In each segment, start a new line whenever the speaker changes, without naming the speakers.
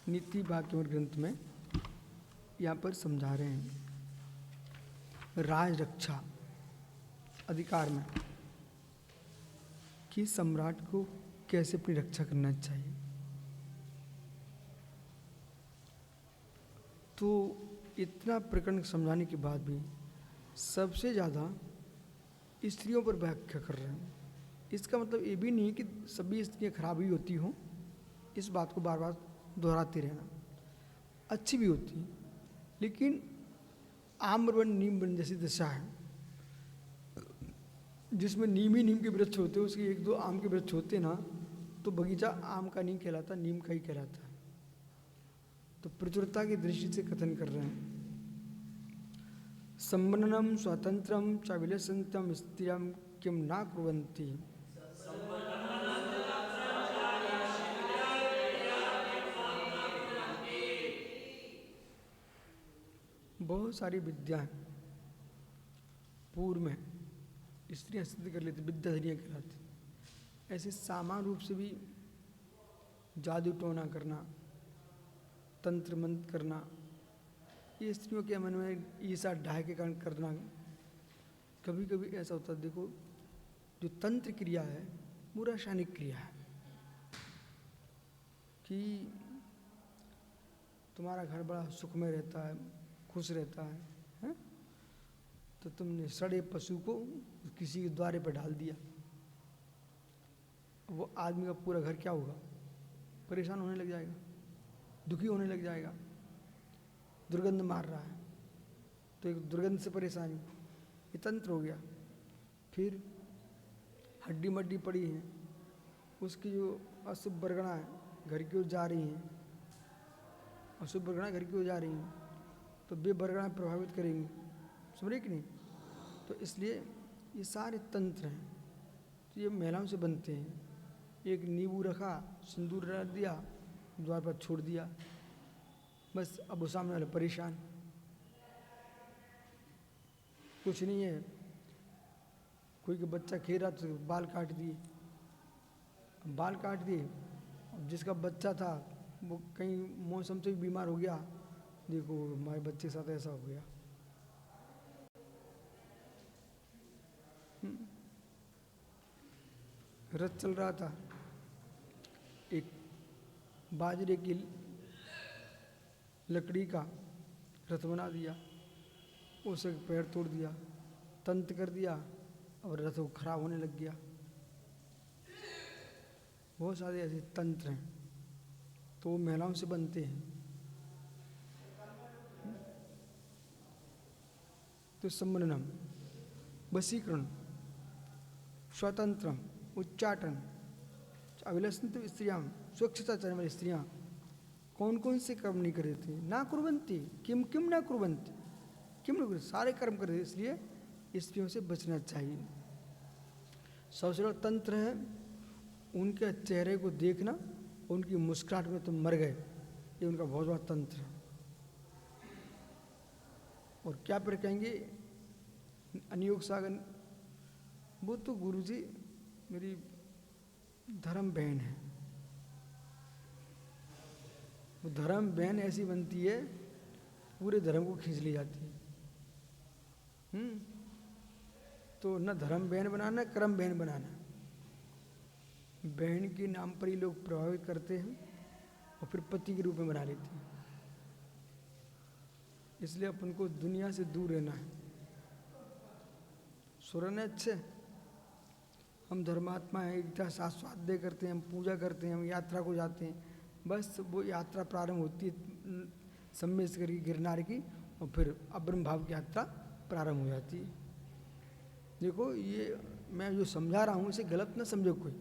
नीति वाक्यवट ग्रंथ में यहाँ पर समझा रहे हैं राज रक्षा अधिकार में कि सम्राट को कैसे अपनी रक्षा करना चाहिए। तो इतना प्रकरण समझाने के बाद भी सबसे ज़्यादा स्त्रियों पर व्याख्या कर रहे हैं। इसका मतलब ये भी नहीं कि सभी स्त्रियाँ खराब ही होती हों, इस बात को बार बार दोहराते रहना। अच्छी भी होती हैं, लेकिन आम्रवन नीम वन जैसी दशा है जिसमें नीम ही नीम के वृक्ष होते हैं, उसके एक दो आम के वृक्ष होते ना तो बगीचा आम का नहीं कहलाता, नीम का ही कहलाता है। तो प्रचुरता की दृष्टि से कथन कर रहे हैं। सम्मननम स्वातंत्रम च विलसंतम स्त्रियम किम ना कुर्वन्ति। बहुत सारी विद्याएं पूर्व में स्त्रियां सिद्ध कर लेती, विद्याधरियाँ कहलाती। ऐसे सामान्य रूप से भी जादू टोना करना, तंत्र मंत्र करना, ये स्त्रियों के मन में ईर्ष्या ढाई के कारण करना। कभी कभी ऐसा होता है, देखो जो तंत्र क्रिया है वो रासायनिक क्रिया है कि तुम्हारा घर बड़ा सुखमय रहता है, खुश रहता है? तो तुमने सड़े पशु को किसी के द्वारे पर डाल दिया, वो आदमी का पूरा घर क्या होगा? परेशान होने लग जाएगा, दुखी होने लग जाएगा, दुर्गंध मार रहा है तो एक दुर्गंध से परेशानी, ये तंत्र हो गया। फिर हड्डी मड्डी पड़ी है, उसकी जो अशुभ बरगना है घर की ओर जा रही हैं, अशुभ बरगना घर की ओर जा रही हैं तो बे बरगना प्रभावित करेंगी, समझ रहे कि नहीं? तो इसलिए ये सारे तंत्र हैं, तो ये महिलाओं से बनते हैं। एक नींबू रखा, सिंदूर रख दिया, द्वार पर छोड़ दिया, बस अब वो सामने वाले परेशान। कुछ नहीं है, कोई का बच्चा खेल रहा तो बाल काट दिए, बाल काट दिए। अब जिसका बच्चा था वो कहीं मौसम से भी बीमार हो गया, देखो हमारे बच्चे के साथ ऐसा हो गया। रथ चल रहा था, एक बाजरे की लकड़ी का रथ बना दिया, उसे पैर तोड़ दिया, तंत्र कर दिया और रथ वो खराब होने लग गया। बहुत सारे ऐसे तंत्र हैं तो वो महिलाओं से बनते हैं। तो सम्मननम, वशीकरण, स्वतंत्रम, उच्चाटन, अभिलषित स्त्रियां, स्वच्छता चाहने वाली स्त्रियां कौन कौन से कर्म नहीं कर रही थी? ना कुर्वन्ति, किम किम ना कुर्वन्ति, किम ना कुर्वन्ति, सारे कर्म कर रहे थे। इसलिए स्त्रियों से बचना चाहिए। सबसे बड़ा तंत्र है उनके चेहरे को देखना, उनकी मुस्कुराहट में तुम मर गए, ये उनका बहुत बड़ा तंत्र है। और क्या पर कहेंगे अनियोग सागर, वो तो गुरुजी मेरी धर्म बहन है। वो धर्म बहन ऐसी बनती है पूरे धर्म को खींच ली जाती है। तो न धर्म बहन बनाना, कर्म बहन बनाना। बहन के नाम पर ही लोग प्रभावित करते हैं और फिर पति के रूप में बना लेते हैं। इसलिए अपन को दुनिया से दूर रहना है। सुरन है अच्छे, हम धर्मात्मा हैं, इतना स्वाध्याय करते हैं, हम पूजा करते हैं, हम यात्रा को जाते हैं, बस वो यात्रा प्रारंभ होती है सम्मेश्वर की, गिरनार की, और फिर अब्रह्म भाव की यात्रा प्रारंभ हो जाती है। देखो ये मैं जो समझा रहा हूँ इसे गलत ना समझो कोई।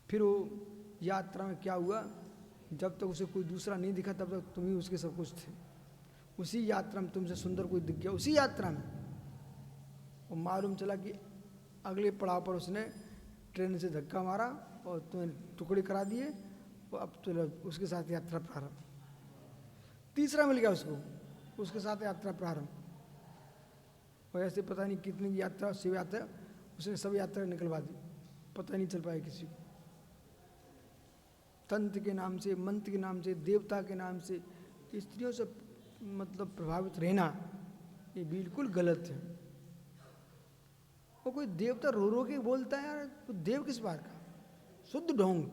फिर वो यात्रा में क्या हुआ, जब तक उसे कोई दूसरा नहीं दिखा तब तक तुम ही उसके सब कुछ थे। उसी यात्रा में तुमसे सुंदर कोई दिख गया, उसी यात्रा में, और मालूम चला कि अगले पड़ाव पर उसने ट्रेन से धक्का मारा और तुम्हें टुकड़े करा दिए, और अब तो उसके साथ यात्रा प्रारंभ। तीसरा मिल गया उसको, उसके साथ यात्रा प्रारंभ। और ऐसे पता नहीं कितनी यात्रा शिव यात्रा उसने सब यात्रा निकलवा दी, पता नहीं चल पाया किसी को। तंत्र के नाम से, मंत्र के नाम से, देवता के नाम से स्त्रियों से मतलब प्रभावित रहना ये बिल्कुल गलत है। वो कोई देवता रो रो के बोलता है यार, तो देव किस बात का, शुद्ध ढोंग।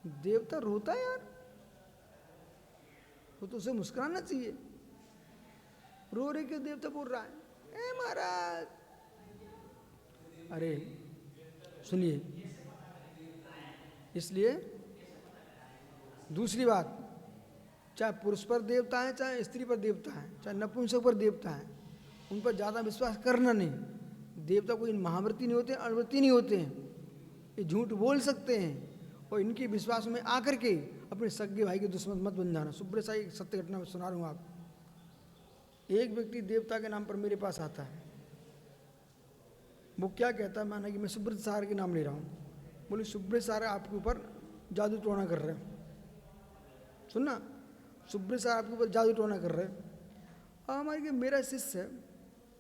देवता रोता है यार, वो तो उसे मुस्कुराना चाहिए। रो रहे क्यों देवता बोल रहा है, ए महाराज। अरे सुनिए, इसलिए दूसरी बात, चाहे पुरुष पर देवता है, चाहे स्त्री पर देवता है, चाहे नपुंसक पर देवता है, उन पर ज़्यादा विश्वास करना नहीं। देवता कोई महाव्रती नहीं होते, अणव्रती नहीं होते हैं, ये झूठ बोल सकते हैं। और इनके विश्वास में आकर के अपने सगे भाई के दुश्मन मत बन जाना। सुब्रत साई एक सत्य घटना सुना रहा हूँ आप। एक व्यक्ति देवता के नाम पर मेरे पास आता है। वो क्या कहता है, माना कि मैं सुब्रत सार के नाम ले रहा हूँ। बोले सुब्रत सार आपके ऊपर जादू टोना कर रहे हैं। सुनना, सुब्रत सार आपके ऊपर जादू टोना कर रहे हैं। हमारे कि मेरा शिष्य है,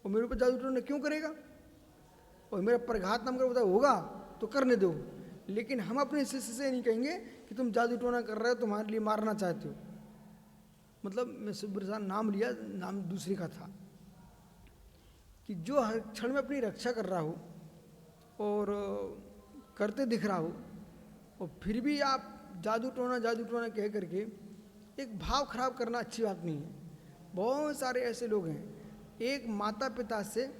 वो मेरे ऊपर जादू टोना क्यों करेगा, और मेरा प्रघात नाम कर बता होगा तो करने दो, लेकिन हम अपने शिष्य से नहीं कहेंगे कि तुम जादू टोना कर रहे हो, तुम्हारे लिए मारना चाहते हो। मतलब मैं सुब्रत सार नाम लिया, नाम दूसरे का था। कि जो हर क्षण में अपनी रक्षा कर रहा हो और करते दिख रहा हो, और फिर भी आप जादू टोना कह करके एक भाव खराब करना अच्छी बात नहीं है। बहुत सारे ऐसे लोग हैं, एक माता पिता से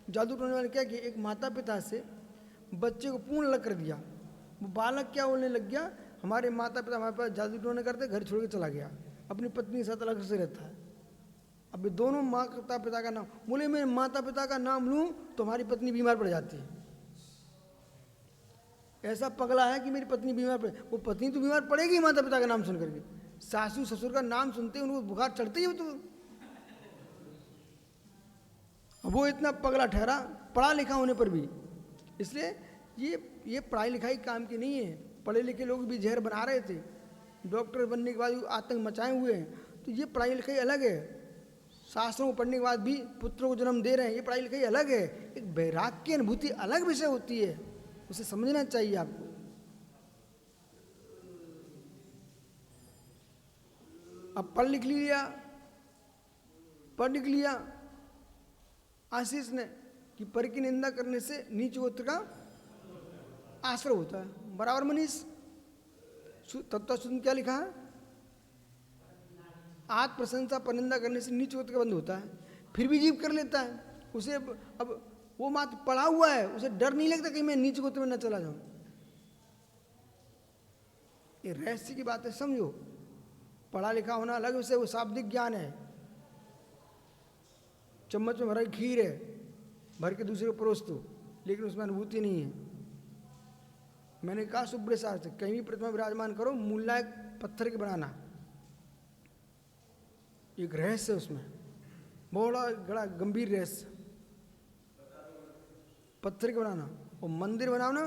जादू टोने वाले क्या किया, एक माता पिता से बच्चे को पूर्ण अलग कर दिया। वो बालक क्या बोलने लग गया, हमारे माता पिता हमारे पास जादू टोने करते, घर छोड़ के चला गया, अपनी पत्नी के साथ अलग से रहता है। अब ये दोनों माता पिता का नाम, बोले मैं माता पिता का नाम लूँ तो हमारी पत्नी बीमार पड़ जाती है। ऐसा पगला है कि मेरी पत्नी बीमार पड़े, वो पत्नी तो बीमार पड़ेगी माता पिता का नाम सुन करके। सासू ससुर का नाम सुनते उनको बुखार चढ़ती है। तो वो इतना पगला ठहरा पढ़ा लिखा होने पर भी। इसलिए ये पढ़ाई लिखाई काम की नहीं है। पढ़े लिखे लोग भी जहर बना रहे थे, डॉक्टर बनने के बाद आतंक मचाए हुए हैं। तो ये पढ़ाई लिखाई अलग है। शास्त्रों को पढ़ने के बाद भी पुत्रों को जन्म दे रहे हैं, ये पढ़ाई लिखाई अलग है। एक वैराग्य की अनुभूति अलग विषय होती है, उसे समझना चाहिए आपको। अब पढ़ लिख लिया आशीष ने कि पर की निंदा करने से नीच गोत्र का आश्रय होता है। बराबर मनीष, तत्व सुन क्या लिखा है, आत्म प्रशंसा पर निंदा करने से नीच गोत्र का बंद होता है। फिर भी जीव कर लेता है उसे। अब वो मात्र पढ़ा हुआ है, उसे डर नहीं लगता कि मैं नीच गोत्र में न चला जाऊं। ये रहस्य की बात है, समझो। पढ़ा लिखा होना अलग विषय, वो शाब्दिक ज्ञान है। चम्मच में भरा खीर है, भर के दूसरे को परोस दो, लेकिन उसमें अनुभूति नहीं है। मैंने कहा सुब्रत सार से, कहीं भी प्रतिमा विराजमान करो, मूला एक पत्थर के बनाना, एक रहस्य है उसमें, बड़ा गंभीर रहस्य। पत्थर के बनाना, और मंदिर बनाओ ना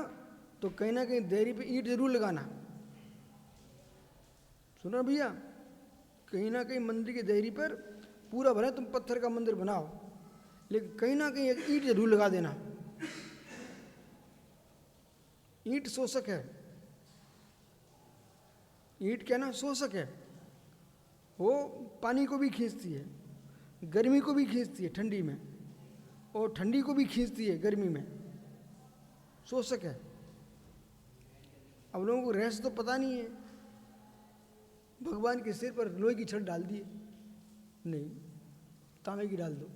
तो कहीं ना कहीं देहरी पे ईंट जरूर लगाना। सुनो भैया, कहीं ना कहीं मंदिर की देहरी पर पूरा भले तुम पत्थर का मंदिर बनाओ, लेकिन कहीं ना कहीं एक ईंट जरूर लगा देना। ईंट शोषक है, ईंट क्या ना शोषक है। वो पानी को भी खींचती है, गर्मी को भी खींचती है ठंडी में, और ठंडी को भी खींचती है गर्मी में। शोषक है। अब लोगों को रहस्य तो पता नहीं है। भगवान के सिर पर लोहे की छड़ डाल दिए, नहीं, तांबे की डाल दो।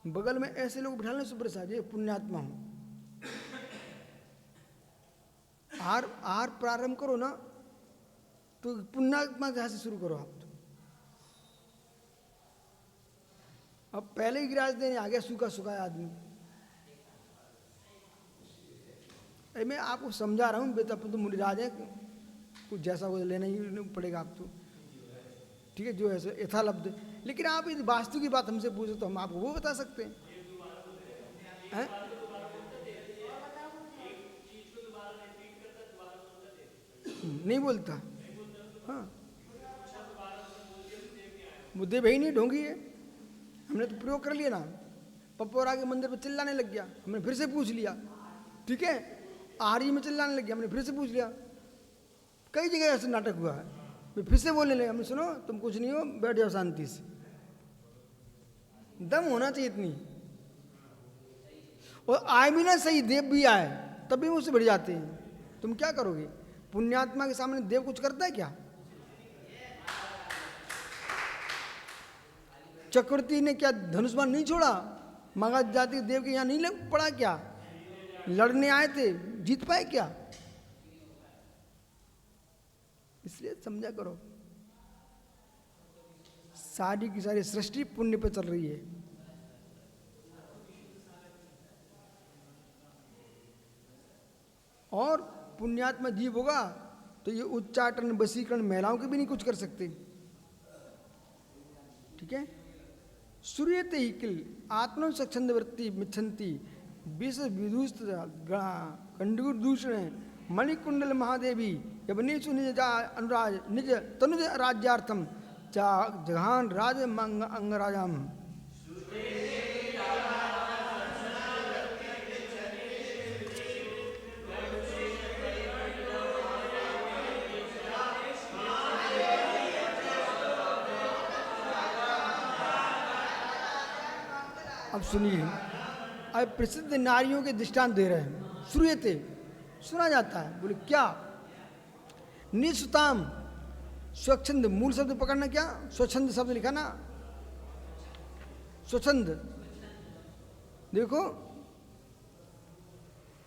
बगल में ऐसे लोग बिठा लें, सुब्रत साहब जी पुण्यात्मा हूं, आहार प्रारंभ करो ना तो पुण्यात्मा जहां से शुरू करो आप। तो अब पहले ही गिराज देने आ गया सूखा सुखाया आदमी। मैं आपको समझा रहा हूँ, बेटा तो मुनिराज है, कुछ जैसा वो लेना ही पड़ेगा आप तो, ठीक है, जो ऐसे यथालब्ध। लेकिन आप इस वास्तु की बात हमसे पूछो तो हम आपको वो बता सकते हैं, हैं? नहीं बोलता, हाँ, मुद्दे भाई नहीं, ढोंगी है। हमने तो प्रयोग कर लिया ना, पप्पोरा के मंदिर पर चिल्लाने लग गया, हमने फिर से पूछ लिया, ठीक है, आर्य में चिल्लाने लग गया। हमने फिर से पूछ लिया, कई जगह ऐसे नाटक हुआ है, मैं फिर से बोलने लगा, हमने सुनो तुम कुछ नहीं हो, बैठ जाओ शांति से। दम होना चाहिए इतनी। और आए भी ना सही, देव भी आए तब भी मुझसे बढ़ जाते हैं। तुम क्या करोगे? पुण्यात्मा के सामने देव कुछ करता है क्या? चक्रवर्ती ने क्या धनुष्मान नहीं छोड़ा? मगध जाति देव के यहाँ नहीं लग पड़ा क्या? लड़ने आए थे, जीत पाए क्या? इसलिए समझा करो, सारी की सारी सृष्टि पुण्य पर चल रही है। और पुण्यात्मा जीव होगा तो ये उच्चाटन वशीकरण महिलाओं के भी नहीं कुछ कर सकते। ठीक है। सूर्यते ही किल आत्म स्वच्छंद वृत्ति मिच्छन्ति विष विदुस्त कंडूषण मणिकुंडल महादेवी यवनेशु निज अनुराज निज तनुज राज्यार्थम जहान राज अंगराजाम। अब सुनिए, अब प्रसिद्ध नारियों के दृष्टांत दे रहे हैं। श्रूयते सुना जाता है। बोले क्या? निसुताम स्वच्छंद, मूल शब्द पकड़ना, क्या स्वच्छंद शब्द लिखा ना, स्वच्छंद। देखो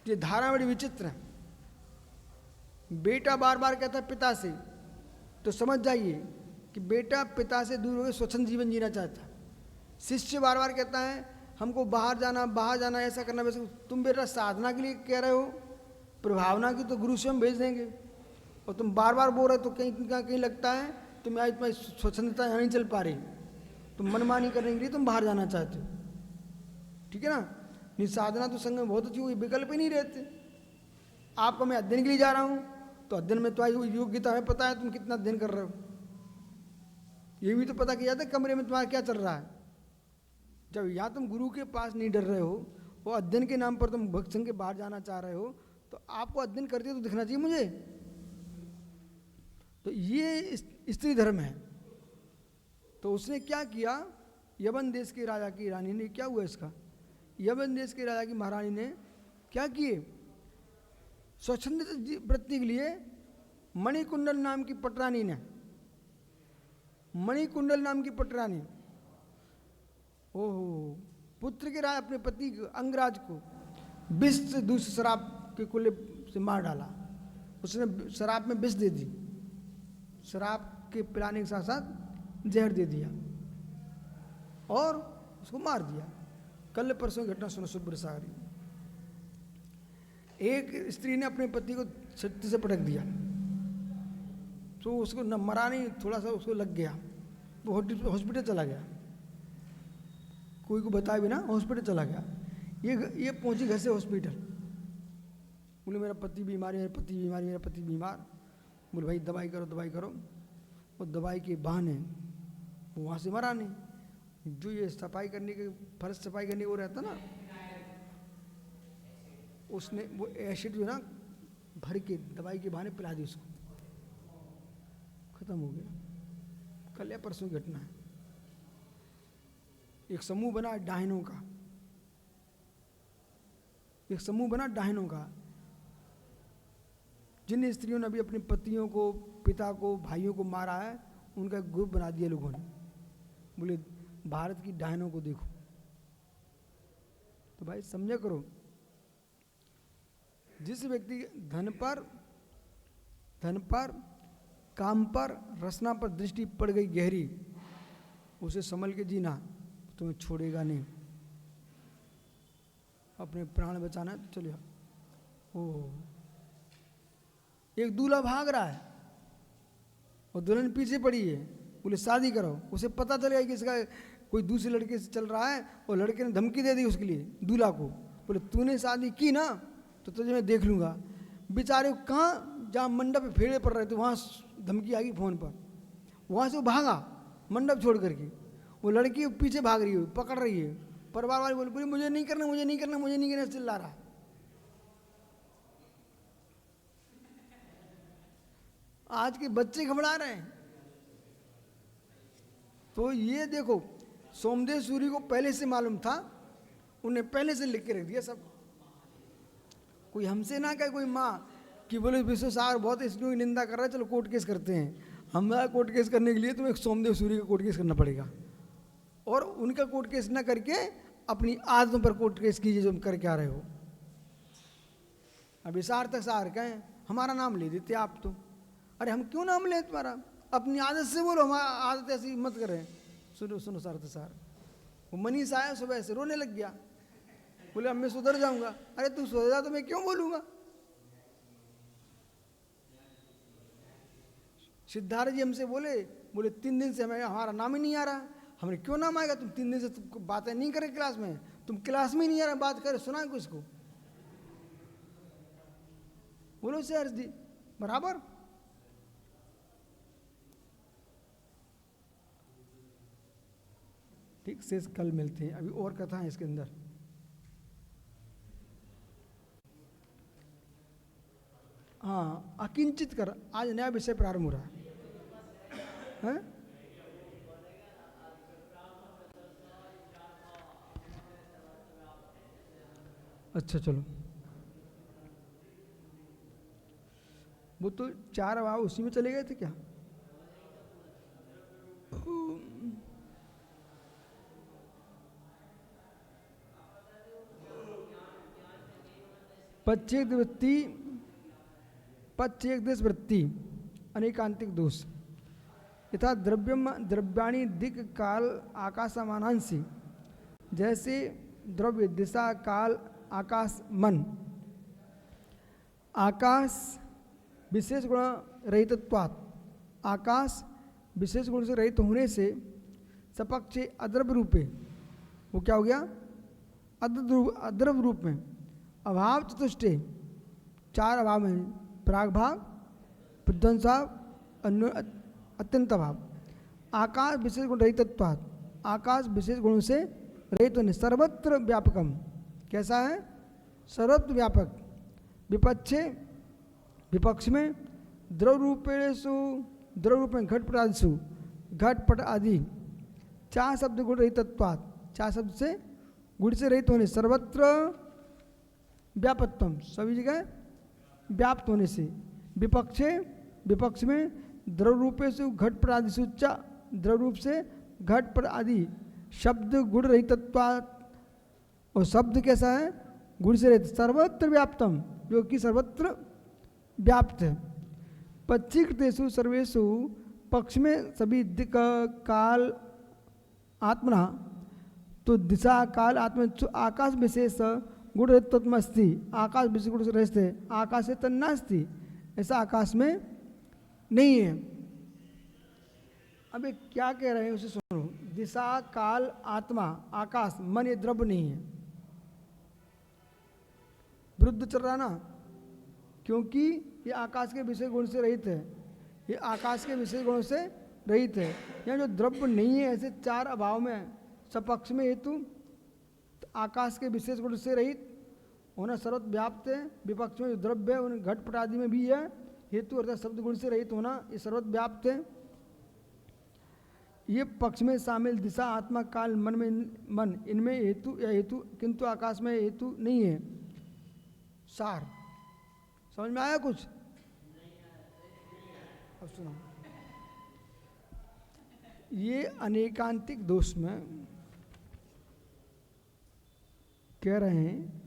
ये धारा बड़ी विचित्र है। बेटा बार बार कहता है पिता से, तो समझ जाइए कि बेटा पिता से दूर होकर स्वच्छंद जीवन जीना चाहता है। शिष्य बार बार कहता है हमको बाहर जाना, ऐसा करना वैसे। तुम बेटा साधना के लिए कह रहे हो, प्रभावना की तो गुरु स्वयं भेज देंगे, और तुम बार बार बोल रहे हो तो कहीं लगता है तुम्हें आज तुम्हारी स्वच्छंदता यहाँ नहीं चल पा रही, तुम मनमानी करने के लिए तुम बाहर जाना चाहते हो। ठीक है ना? नहीं, साधना तो संग में बहुत अच्छी हुई, विकल्प ही नहीं रहते। आपको मैं अध्ययन के लिए जा रहा हूँ तो अध्ययन में तुम्हारी योग्यता है, पता है तुम कितना अध्ययन कर रहे हो, ये भी तो पता किया जाता है कमरे में तुम्हारा क्या चल रहा है। जब यहाँ तुम गुरु के पास नहीं डर रहे हो, वो अध्ययन के नाम पर तुम भक्त संघ के बाहर जाना चाह रहे हो, तो आपको अध्ययन करते तो दिखना चाहिए मुझे। तो ये स्त्री धर्म है। तो उसने क्या किया, यवन देश के राजा की रानी ने, क्या हुआ इसका, यवन देश के राजा की महारानी ने क्या किए, स्वच्छंद वृत्ति के लिए मणिकुंडल नाम की पटरानी ने, मणिकुंडल नाम की पटरानी, ओहो, पुत्र के राज अपने पति अंगराज को विष से दूसरे शराब के कुल्ले से मार डाला। उसने शराब में विष दे दी, शराब के पिलाने के साथ साथ जहर दे दिया और उसको मार दिया। कल परसों घटना सुनो सुब्र सागरी। एक स्त्री ने अपने पति को छत्ती से पटक दिया, तो उसको न मरा नहीं, थोड़ा सा उसको लग गया, वो हॉस्पिटल चला गया, कोई को बताए बिना हॉस्पिटल चला गया। ये पहुंची घर से हॉस्पिटल, बोले मेरा पति बीमार है, मेरा पति बीमार, मेरा पति बीमार। बोले भाई दवाई करो, दवाई करो। वो दवाई के बहाने वो वहाँ से मरा नहीं। जो ये सफाई करने के, फर्श सफाई करने वो रहता ना, उसने वो एसिड जो ना भर के दवाई के बहाने पिला दी उसको, खत्म हो गया। कल या परसों की घटना है। एक समूह बना डायनों का, एक समूह बना डायनों का, जिन स्त्रियों ने अभी अपने पतियों को, पिता को, भाइयों को मारा है, उनका ग्रुप बना दिया लोगों ने। बोले भारत की डायनों को देखो। तो भाई समझा करो, जिस व्यक्ति धन पर, काम पर, रचना पर दृष्टि पड़ गई गहरी, उसे संभल के जीना, तुम्हें छोड़ेगा नहीं। अपने प्राण बचाना है तो चले आओ। ओह, एक दूल्हा भाग रहा है और दुल्हन पीछे पड़ी है, बोले शादी करो। उसे पता चलेगा कि इसका कोई दूसरे लड़के से चल रहा है, और लड़के ने धमकी दे दी उसके लिए, दूल्हा को, बोले तूने शादी की ना तो तुझे मैं देख लूँगा। बेचारे कहाँ, जहाँ मंडप पे फेरे पड़ रहे थे वहाँ धमकी आ गई फ़ोन पर, वहाँ से वो भागा मंडप छोड़ करके। वो लड़की पीछे भाग रही है, पकड़ रही है, परिवार वाले बोले मुझे नहीं करना, मुझे नहीं करना, मुझे नहीं करना, चिल्ला रहा। आज के बच्चे घबरा रहे हैं। तो ये देखो, सोमदेव सूरी को पहले से मालूम था, उन्हें पहले से लिख के रख दिया सब। कोई हमसे ना कहे कोई माँ कि बोले विश्व सागर बहुत इसकी निंदा कर रहा है, चलो कोर्ट केस करते हैं। हमारा कोर्ट केस करने के लिए तुम्हें सोमदेव सूरी का कोर्ट केस करना पड़ेगा, और उनका कोर्ट केस ना करके अपनी आदतों पर कोर्ट केस कीजिए जो तुम करके आ रहे हो। अभी सार्थक सार कहें हमारा नाम ले देते आप तो। अरे हम क्यों नाम लें तुम्हारा, अपनी आदत से बोलो, हमारा आदत ऐसी मत करें। सुनो सुनो सार्थक सार, वो मनीष आया सुबह से रोने लग गया, बोले अब मैं सुधर जाऊंगा। अरे तू सुधर जा तो मैं क्यों बोलूंगा। सिद्धार्थ जी हमसे बोले 3 दिन से हमें हमारा नाम ही नहीं आ रहा। हमने क्यों नाम आएगा, तुम 3 दिन से तुमको बातें नहीं करे क्लास में, तुम क्लास में ही नहीं आ रहा, बात करे सुना किसको। बोलो से अर्ज दी बराबर। ठीक से कल मिलते हैं, अभी और कथा है इसके अंदर। हाँ, अकिंचित कर, आज नया विषय प्रारंभ हो रहा है। अच्छा चलो, वो तो 4 अभाव उसी में चले गए थे क्या। पच्चेक वृत्ति, पच्चेक देश वृत्ति, अनेकांतिक दोष। यथा द्रव्यम द्रव्याणि दिक् काल आकाशमानांसी, जैसे द्रव्य दिशा काल आकाश मन। आकाश विशेष गुण रहितत्वात्, आकाश विशेष गुण से रहित होने से सपक्षे अद्रव्य रूपे, वो क्या हो गया, अद्रव्य रूप में। अभाव चतुष्टे, 4 अभाव हैं, प्राग भाव, प्रध्वंसाव, अत्यंत अभाव। आकाश विशेष गुण रहितत्वात्, आकाश विशेष गुणों से रहित होने, सर्वत्र व्यापकम, कैसा है, सर्वत्र व्यापक। विपक्षे, विपक्ष में, द्रव रूपेषु, द्रव रूप में घटपट आदिषु, घटपट आदि। 4 शब्द गुण रहितत्वात्, 4 शब्द से गुण से रहित होने, सर्वत्र व्यापत्वम, सभी जगह व्याप्त होने से। विपक्षे, विपक्ष में, द्रव रूपेषु घटपट आदिषु च, द्रव रूप से घटपट आदि शब्द गुण रहितत्वात्, और शब्द कैसा है, गुण से रहित, सर्वत्र व्याप्तम, जो कि सर्वत्र व्याप्त है। पच्चीकृतेषु सर्वेषु, पक्ष में सभी दिक् काल आत्मना, तो दिशा काल आत्मा आकाश विशेष गुण रहितत्वम अस्ति, आकाश विशेष गुण से रहित है, आकाश से तन्नास्ति, ऐसा आकाश में नहीं है। अब ये क्या कह रहे हैं उसे सुनो। दिशा काल आत्मा आकाश मन, ये द्रव्य नहीं है, विरुद्ध चल रहा ना, क्योंकि ये आकाश के विषय गुण से रहित है, ये आकाश के विषय गुणों से रहित है। यहाँ जो द्रव्य नहीं है, ऐसे 4 अभाव में, सपक्ष में हेतु, तो आकाश के विशेष गुण से रहित होना सर्वत्र व्याप्त है। विपक्ष में जो द्रव्य है उन घटपट आदि में भी है हेतु, अर्थात शब्द गुण से रहित होना, ये सर्वत्र व्याप्त है। ये पक्ष में शामिल दिशा आत्मा काल मन में, मन इनमें हेतु या हेतु, किंतु आकाश में हेतु नहीं है। सार समझ में आया कुछ। अब सुनो, ये अनेकांतिक दोष में कह रहे हैं